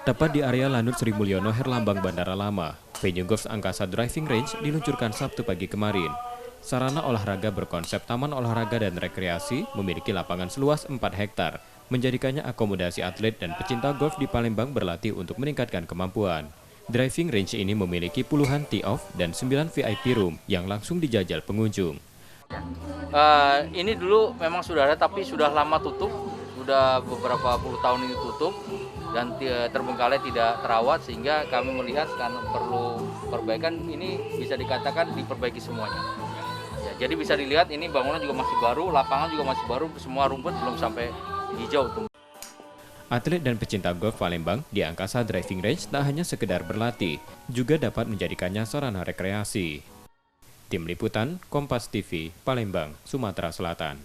Tepat di area Lanut Sri Mulyono Herlambang Bandara Lama, venue golf Angkasa Driving Range diluncurkan Sabtu pagi kemarin. Sarana olahraga berkonsep taman olahraga dan rekreasi memiliki lapangan seluas 4 hektar, menjadikannya akomodasi atlet dan pecinta golf di Palembang berlatih untuk meningkatkan kemampuan. Driving range ini memiliki puluhan tee-off dan 9 VIP room yang langsung dijajal pengunjung. Ini dulu memang sudah ada tapi sudah lama tutup, sudah beberapa puluh tahun ini tutup dan terbengkalai tidak terawat sehingga kami melihat kan perlu perbaikan. Ini bisa dikatakan diperbaiki semuanya. Ya, jadi bisa dilihat ini bangunan juga masih baru, lapangan juga masih baru, semua rumput belum sampai hijau. Atlet dan pecinta golf Palembang di Angkasa Driving Range tak hanya sekedar berlatih, juga dapat menjadikannya sarana rekreasi. Tim Liputan, Kompas TV, Palembang, Sumatera Selatan.